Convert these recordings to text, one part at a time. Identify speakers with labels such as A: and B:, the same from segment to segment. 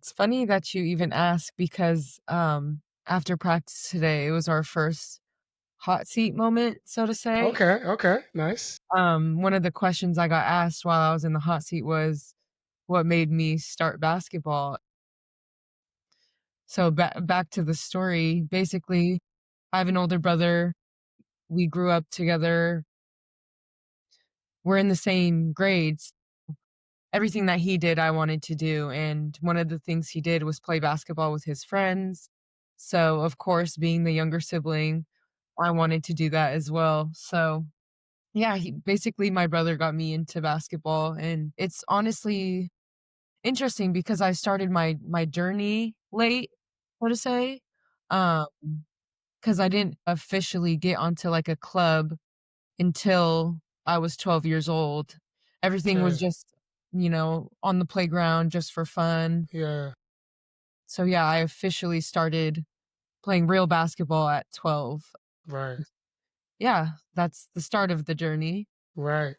A: It's funny that you even ask because, after practice today, it was our first hot seat moment, so to say.
B: Okay, okay, nice.
A: One of the questions I got asked while I was in the hot seat was what made me start basketball. So back to the story, basically, I have an older brother. We grew up together. We're in the same grades. Everything that he did, I wanted to do, and one of the things he did was play basketball with his friends. So, of course, being the younger sibling, I wanted to do that as well. So, yeah, he basically my brother got me into basketball, and it's honestly interesting because I started my journey late, so to say, um, 'cause I didn't officially get onto, like, a club until I was 12 years old. Everything was
B: Okay,
A: just, on the playground just for fun.
B: yeah,
A: So, yeah, I officially started playing real basketball at 12.
B: right,
A: Yeah, that's the start of the journey.
B: right.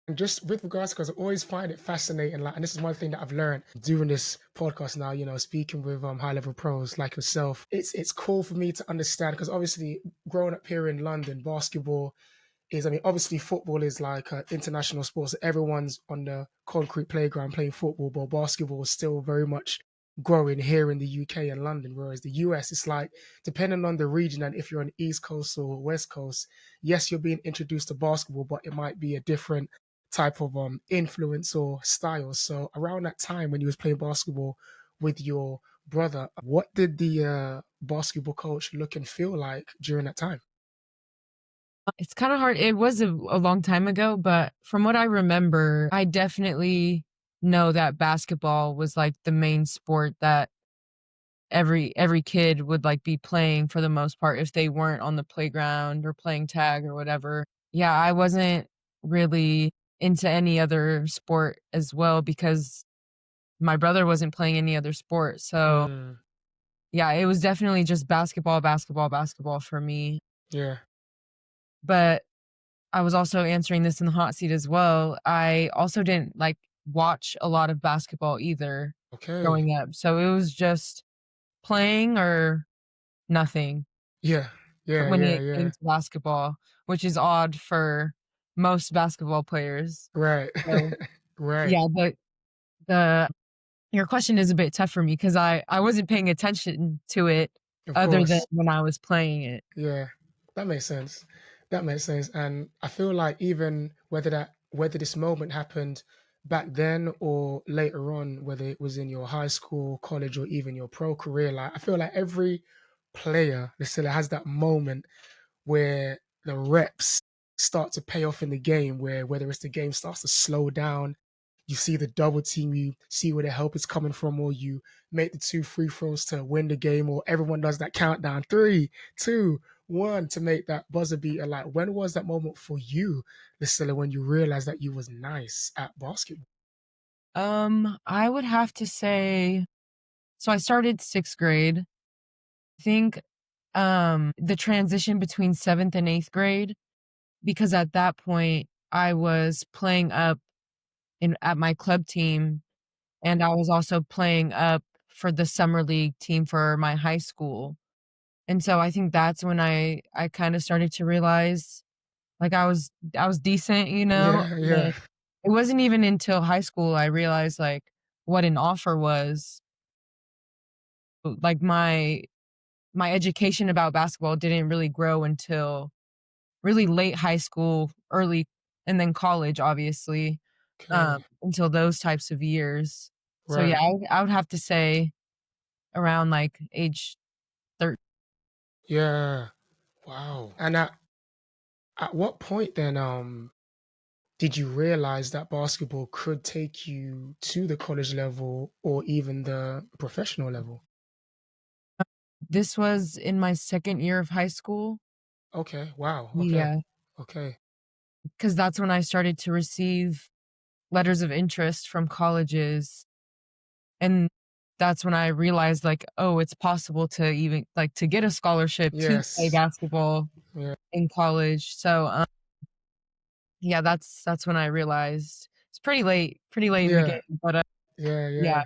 B: And just with regards, because I always find it fascinating, like, and this is one thing that I've learned doing this podcast now, speaking with high level pros like yourself. It's cool for me to understand because obviously growing up here in London, basketball is, I mean, obviously football is like an international sport. So everyone's on the concrete playground playing football, but basketball is still very much growing here in the UK and London. Whereas the US, it's like, depending on the region and if you're on the East Coast or West Coast, yes, you're being introduced to basketball, but it might be a different type of influence or style. So around that time when you was playing basketball with your brother, what did the basketball coach look and feel like during that time?
A: It's kinda hard it was a long time ago, but from what I remember, I definitely know that basketball was, like, the main sport that every kid would, like, be playing for the most part if they weren't on the playground or playing tag or whatever. Yeah, I wasn't really into any other sport as well because my brother wasn't playing any other sport, so,
B: Mm,
A: yeah, it was definitely just basketball, basketball, basketball for me,
B: yeah.
A: but I was also answering this in the hot seat as well. I also didn't, like, watch a lot of basketball either
B: Okay.
A: growing up, so it was just playing or nothing.
B: Yeah. Yeah,
A: When
B: yeah,
A: it came
B: yeah.
A: to basketball, which is odd for most basketball players.
B: Right.
A: So,
B: Right.
A: yeah, but the your question is a bit tough for me 'cause I wasn't paying attention to it
B: Of
A: other than
B: course.
A: when I was playing it.
B: Yeah. That makes sense. That makes sense. And I feel like even whether this moment happened back then or later on, whether it was in your high school, college, or even your pro career, like I feel like every player, Lesila, has that moment where the reps start to pay off in the game, where whether it's the game starts to slow down, you see the double team, you see where the help is coming from, or you make the two free throws to win the game, or everyone does that countdown 3, 2, 1 to make that buzzer beater. Like, when was that moment for you, Lucilla, when you realized that you was nice at basketball?
A: I would have to say so I started 6th grade. I think, the transition between 7th and 8th grade, because at that point, I was playing up in at my club team, and I was also playing up for the summer league team for my high school. And so I think that's when I kinda started to realize, like, I was decent,
B: Yeah,
A: and
B: yeah.
A: it wasn't even until high school I realized, like, what an offer was. Like, my education about basketball didn't really grow until really late high school, early and then college, obviously,
B: Okay.
A: until those types of years. So, yeah,
B: Right.
A: I would have to say around, like, age 13.
B: Yeah. Wow. And at what point then did you realize that basketball could take you to the college level or even the professional level?
A: This was in my 2nd year of high school.
B: Okay. Wow. Okay.
A: Yeah,
B: Okay.
A: because that's when I started to receive letters of interest from colleges, and that's when I realized, like, oh, it's possible to even like, to get a scholarship to play
B: Yes.
A: basketball
B: Yeah.
A: in college. So, yeah, that's when I realized. It's pretty late in the game,
B: Yeah.
A: but,
B: Yeah.
A: yeah,
B: Yeah.